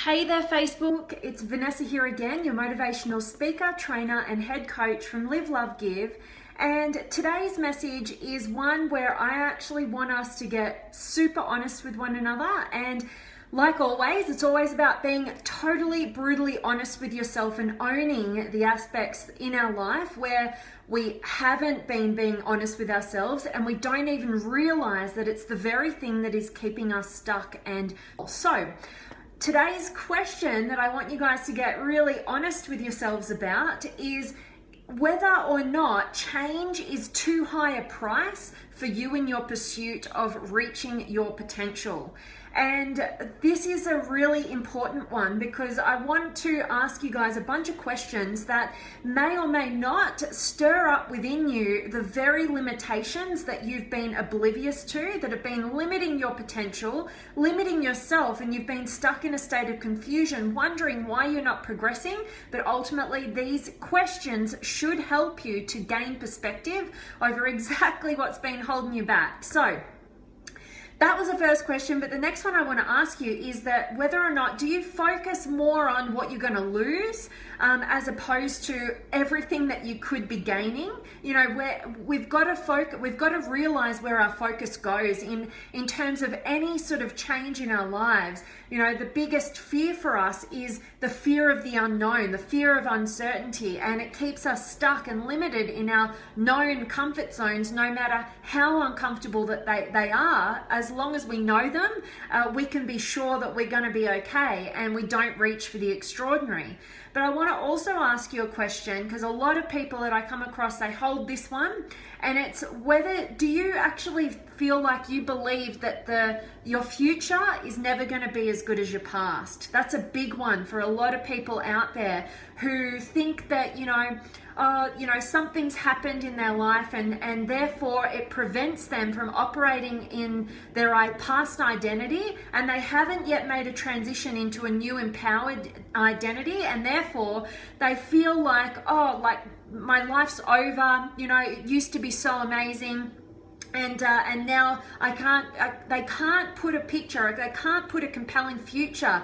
Hey there Facebook, it's Vanessa here again, your motivational speaker, trainer and head coach from Live, Love, Give. And today's message is one where I actually want us to get super honest with one another. And like always, it's always about being totally brutally honest with yourself and owning the aspects in our life where we haven't been being honest with ourselves and we don't even realize that it's the very thing that is keeping us stuck. And so today's question that I want you guys to get really honest with yourselves about is whether or not change is too high a price for you in your pursuit of reaching your potential. And this is a really important one because I want to ask you guys a bunch of questions that may or may not stir up within you the very limitations that you've been oblivious to, that have been limiting your potential, limiting yourself, and you've been stuck in a state of confusion, wondering why you're not progressing. But ultimately, these questions should help you to gain perspective over exactly what's been holding you back. So that was the first question, but the next one I want to ask you is that whether or not do you focus more on what you're going to lose as opposed to everything that you could be gaining? You know, where we've got to realize where our focus goes in terms of any sort of change in our lives. You know, the biggest fear for us is the fear of the unknown, the fear of uncertainty, and it keeps us stuck and limited in our known comfort zones, no matter how uncomfortable that they are. As long as we know them, we can be sure that we're going to be okay and we don't reach for the extraordinary. But I want to also ask you a question, because a lot of people that I come across, they hold this one, and it's whether do you actually feel like you believe that your future is never going to be as good as your past? That's a big one for a lot of people out there who think that, something's happened in their life and therefore it prevents them from operating in their past identity, and they haven't yet made a transition into a new empowered identity, and therefore they feel like, my life's over, it used to be so amazing. And now they can't put a picture, they can't put a compelling future,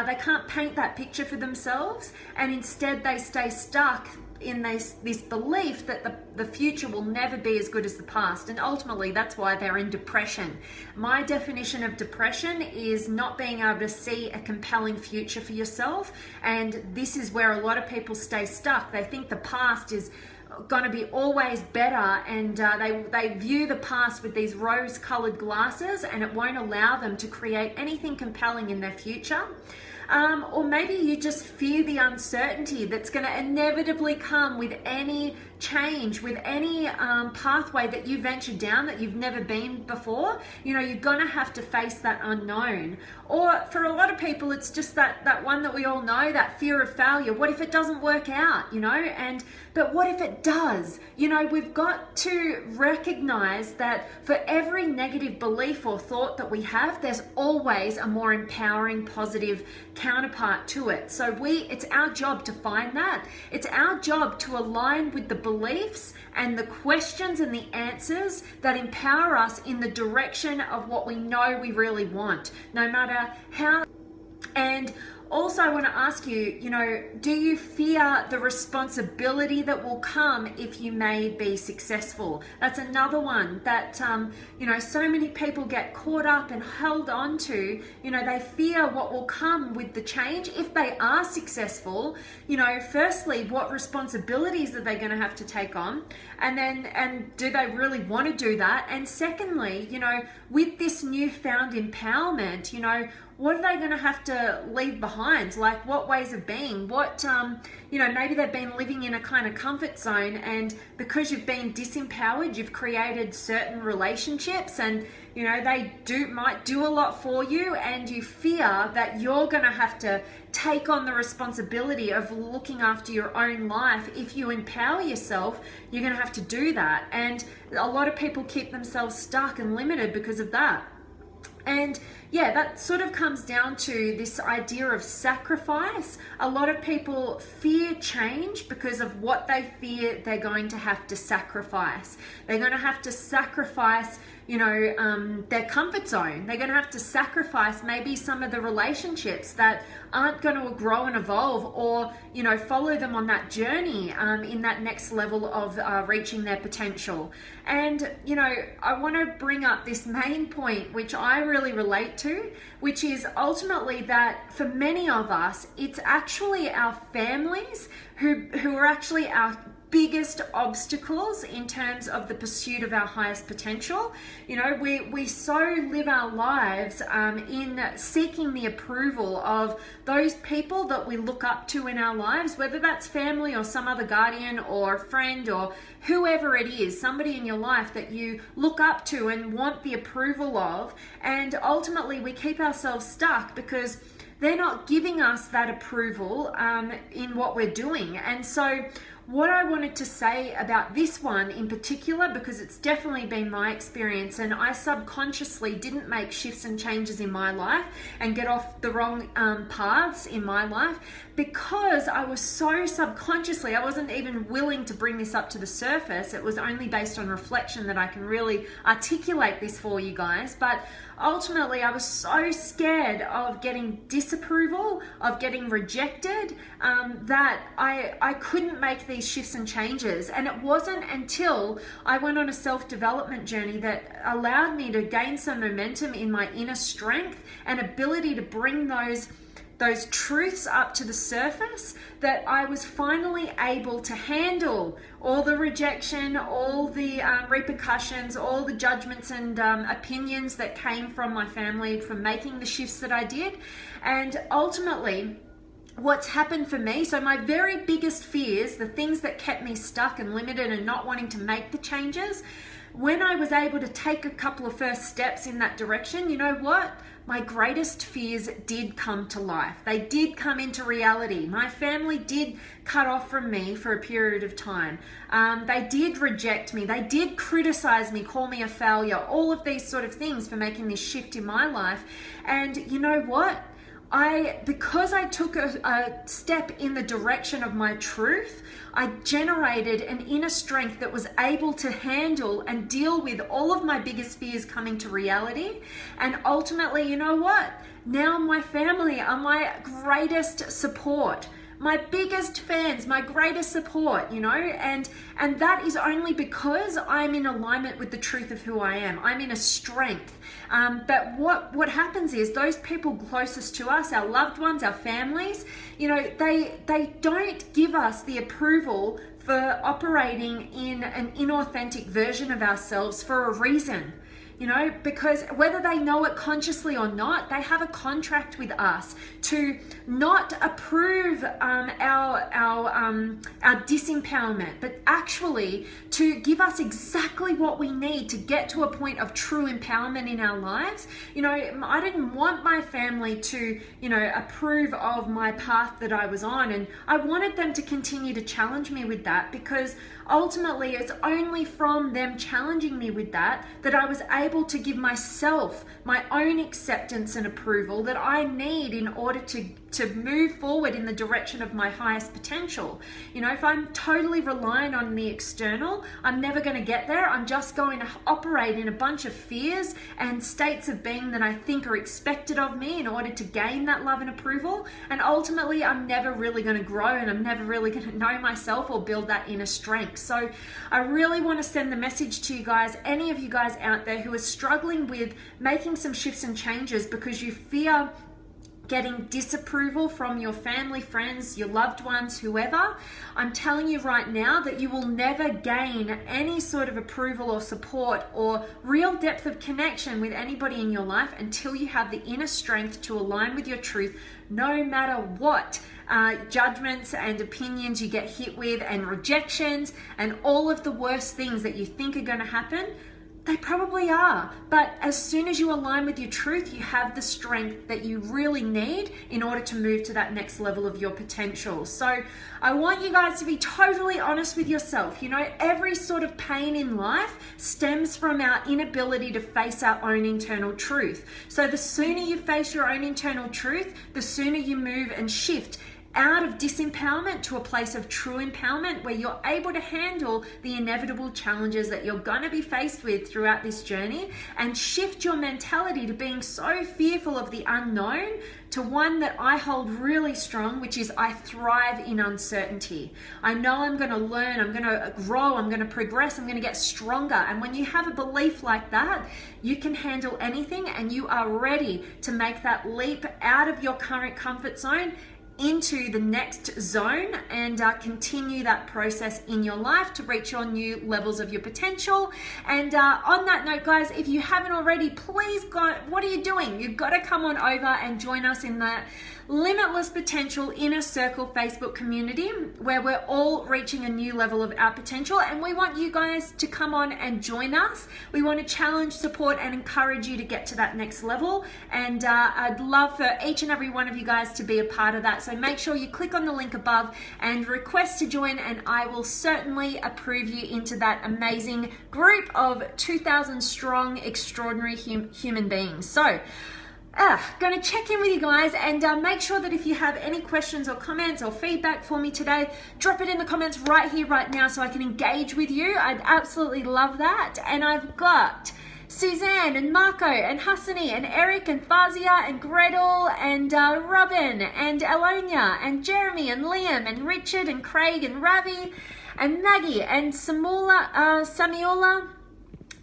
they can't paint that picture for themselves, and instead they stay stuck in this belief that the future will never be as good as the past, and ultimately that's why they're in depression. My definition of depression is not being able to see a compelling future for yourself, and this is where a lot of people stay stuck. They think the past is going to be always better, and they view the past with these rose-colored glasses, and it won't allow them to create anything compelling in their future. Or maybe you just fear the uncertainty that's going to inevitably come with any change, with any pathway that you venture down that you've never been before. You're going to have to face that unknown. Or for a lot of people, it's just that one that we all know, that fear of failure. What if it doesn't work out, but what if it does? We've got to recognize that for every negative belief or thought that we have, there's always a more empowering, positive counterpart to it. So it's our job to find that. It's our job to align with the beliefs and the questions and the answers that empower us in the direction of what we know we really want, no matter how. And also, I want to ask you, do you fear the responsibility that will come if you may be successful? That's another one that, so many people get caught up and held on to. They fear what will come with the change if they are successful. Firstly, what responsibilities are they going to have to take on? And do they really want to do that? And secondly, with this newfound empowerment, what are they going to have to leave behind? Like, what ways of being? What, maybe they've been living in a kind of comfort zone, and because you've been disempowered, you've created certain relationships, and, they might do a lot for you, and you fear that you're going to have to take on the responsibility of looking after your own life. If you empower yourself, you're going to have to do that. And a lot of people keep themselves stuck and limited because of that. And yeah, that sort of comes down to this idea of sacrifice. A lot of people fear change because of what they fear they're going to have to sacrifice. They're going to have to sacrifice, their comfort zone. They're going to have to sacrifice maybe some of the relationships that aren't going to grow and evolve, or follow them on that journey in that next level of reaching their potential. And I want to bring up this main point, which I really relate to, which is ultimately that for many of us, it's actually our families who are actually our biggest obstacles in terms of the pursuit of our highest potential. We so live our lives in seeking the approval of those people that we look up to in our lives, whether that's family or some other guardian or friend or whoever it is, somebody in your life that you look up to and want the approval of. And ultimately we keep ourselves stuck because they're not giving us that approval in what we're doing. And so what I wanted to say about this one in particular, because it's definitely been my experience, and I subconsciously didn't make shifts and changes in my life and get off the wrong paths in my life, because I was so subconsciously, I wasn't even willing to bring this up to the surface. It was only based on reflection that I can really articulate this for you guys. But ultimately, I was so scared of getting disapproval, of getting rejected, that I couldn't make these shifts and changes. And it wasn't until I went on a self-development journey that allowed me to gain some momentum in my inner strength and ability to bring those truths up to the surface, that I was finally able to handle all the rejection, all the repercussions, all the judgments and opinions that came from my family from making the shifts that I did. And ultimately, what's happened for me, so my very biggest fears, the things that kept me stuck and limited and not wanting to make the changes, when I was able to take a couple of first steps in that direction, you know what? My greatest fears did come to life. They did come into reality. My family did cut off from me for a period of time. They did reject me. They did criticize me, call me a failure, all of these sort of things for making this shift in my life. And you know what? Because I took a step in the direction of my truth, I generated an inner strength that was able to handle and deal with all of my biggest fears coming to reality. And ultimately, you know what? Now my family are my greatest support, my biggest fans, my greatest support, and that is only because I'm in alignment with the truth of who I am. I'm in a strength. But what happens is those people closest to us, our loved ones, our families, they don't give us the approval for operating in an inauthentic version of ourselves for a reason. Because whether they know it consciously or not, they have a contract with us to not approve our disempowerment, but actually to give us exactly what we need to get to a point of true empowerment in our lives. I didn't want my family to, approve of my path that I was on, and I wanted them to continue to challenge me with that, because ultimately it's only from them challenging me with that I was able to give myself my own acceptance and approval that I need in order to move forward in the direction of my highest potential. If I'm totally reliant on the external, I'm never going to get there. I'm just going to operate in a bunch of fears and states of being that I think are expected of me in order to gain that love and approval. And ultimately, I'm never really going to grow, and I'm never really going to know myself or build that inner strength. So I really want to send the message to you guys, any of you guys out there who are struggling with making some shifts and changes because you fear getting disapproval from your family, friends, your loved ones, whoever. I'm telling you right now that you will never gain any sort of approval or support or real depth of connection with anybody in your life until you have the inner strength to align with your truth, no matter what judgments and opinions you get hit with, and rejections and all of the worst things that you think are going to happen. They probably are, but as soon as you align with your truth, you have the strength that you really need in order to move to that next level of your potential. So I want you guys to be totally honest with yourself. Every sort of pain in life stems from our inability to face our own internal truth. So the sooner you face your own internal truth, the sooner you move and shift out of disempowerment to a place of true empowerment, where you're able to handle the inevitable challenges that you're going to be faced with throughout this journey, and shift your mentality to being so fearful of the unknown to one that I hold really strong, which is I thrive in uncertainty. I know I'm going to learn, I'm going to grow, I'm going to progress, I'm going to get stronger. And when you have a belief like that, you can handle anything, and you are ready to make that leap out of your current comfort zone into the next zone, and continue that process in your life to reach your new levels of your potential. And on that note, guys, if you haven't already, please go, what are you doing? You've got to come on over and join us in the Limitless Potential Inner Circle Facebook community, where we're all reaching a new level of our potential, and we want you guys to come on and join us. We want to challenge, support, and encourage you to get to that next level, and I'd love for each and every one of you guys to be a part of that. So make sure you click on the link above and request to join, and I will certainly approve you into that amazing group of 2,000 strong, extraordinary human beings. So going to check in with you guys, and make sure that if you have any questions or comments or feedback for me today, drop it in the comments right here, right now, so I can engage with you. I'd absolutely love that. And I've got Suzanne and Marco and Hassani and Eric and Fazia and Gretel and Robin and Alonia and Jeremy and Liam and Richard and Craig and Ravi and Maggie and Samiola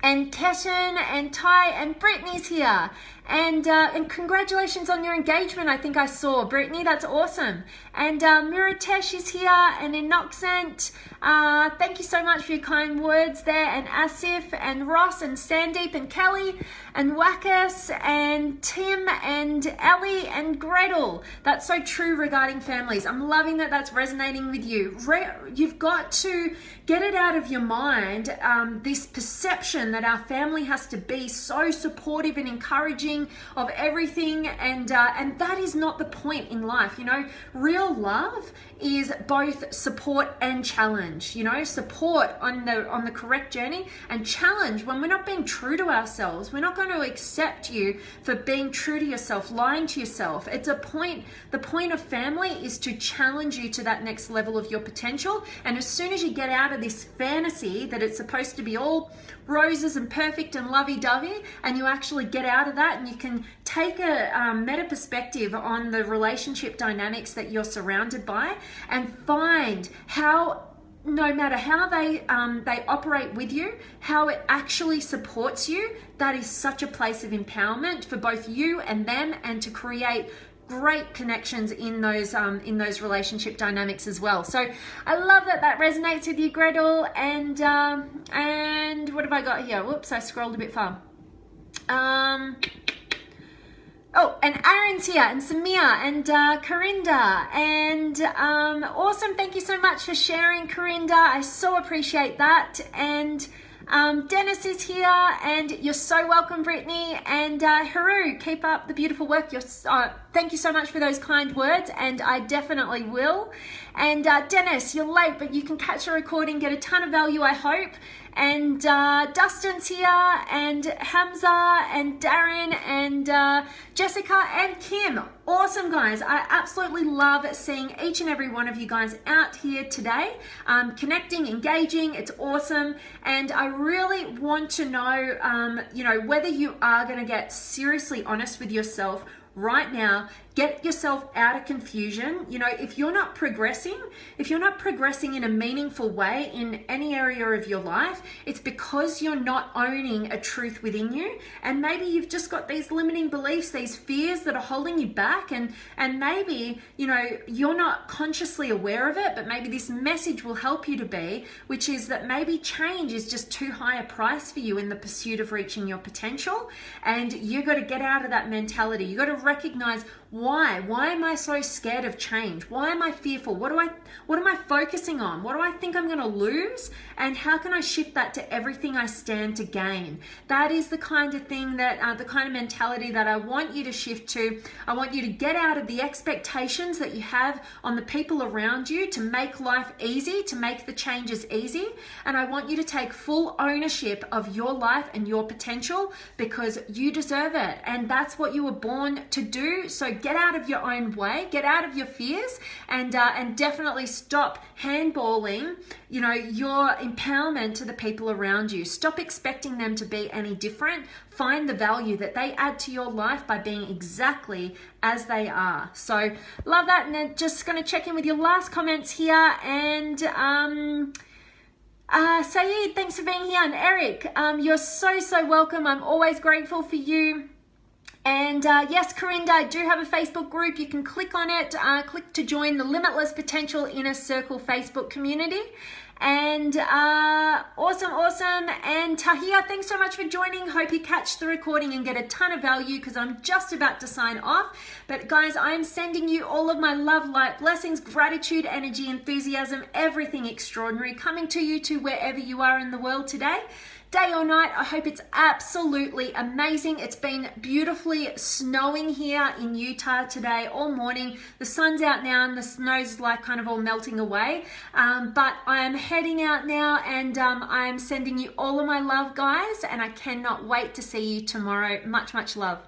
and Keshan and Ty and Brittany's here. And congratulations on your engagement. I think I saw Brittany. That's awesome. And Miratesh is here, and Inoxent. Thank you so much for your kind words there. And Asif and Ross and Sandeep and Kelly and Wackes and Tim and Ellie and Gretel. That's so true regarding families. I'm loving that that's resonating with you. You've got to get it out of your mind, this perception that our family has to be so supportive and encouraging of everything, and that is not the point in life. You know, real love is both support and challenge. You know, support on the correct journey, and challenge when we're not being true to ourselves. We're not going to accept you for being true to yourself, lying to yourself. It's a point. The point of family is to challenge you to that next level of your potential. And as soon as you get out of this fantasy that it's supposed to be all roses and perfect and lovey-dovey, and you actually get out of that, and you can take a meta perspective on the relationship dynamics that you're surrounded by, and find how, no matter how they operate with you, how it actually supports you. That is such a place of empowerment for both you and them, and to create great connections in those relationship dynamics as well. So I love that resonates with you, Gretel. And what have I got here? Whoops, I scrolled a bit far. Oh, and Aaron's here, and Samia, and Corinda, and awesome. Thank you so much for sharing, Corinda. I so appreciate that. And Dennis is here, and you're so welcome, Brittany. And Haru, keep up the beautiful work. Thank you so much for those kind words, and I definitely will. And Dennis, you're late, but you can catch a recording, get a ton of value, I hope. And Dustin's here, and Hamza, and Darren, and Jessica, and Kim. Awesome, guys. I absolutely love seeing each and every one of you guys out here today, connecting, engaging. It's awesome. And I really want to know, whether you are going to get seriously honest with yourself right now. Get yourself out of confusion. You know, if you're not progressing in a meaningful way in any area of your life, it's because you're not owning a truth within you. And maybe you've just got these limiting beliefs, these fears that are holding you back. And maybe, you're not consciously aware of it, but maybe this message will help you to be, which is that maybe change is just too high a price for you in the pursuit of reaching your potential. And you've got to get out of that mentality. You've got to recognize why am I so scared of change? Why am I fearful? What am I focusing on? What do I think I'm going to lose? And how can I shift that to everything I stand to gain? That is the kind of thing that, the kind of mentality that I want you to shift to. I want you to get out of the expectations that you have on the people around you to make life easy, to make the changes easy. And I want you to take full ownership of your life and your potential, because you deserve it. And that's what you were born to do. So get out of your own way, get out of your fears, and definitely stop handballing, you know, your empowerment to the people around you. Stop expecting them to be any different. Find the value that they add to your life by being exactly as they are. So love that. And then just going to check in with your last comments here. And Saeed, thanks for being here. And Eric, you're so welcome. I'm always grateful for you. And yes, Corinda, I do have a Facebook group. You can click on it, click to join the Limitless Potential Inner Circle Facebook community. And awesome. And Tahia, thanks so much for joining. Hope you catch the recording and get a ton of value, because I'm just about to sign off. But guys, I'm sending you all of my love, light, blessings, gratitude, energy, enthusiasm, everything extraordinary coming to you to wherever you are in the world today. Day or night, I hope it's absolutely amazing. It's been beautifully snowing here in Utah today all morning. The sun's out now and the snow's like kind of all melting away. But I am heading out now, and I am sending you all of my love, guys, and I cannot wait to see you tomorrow. Much love.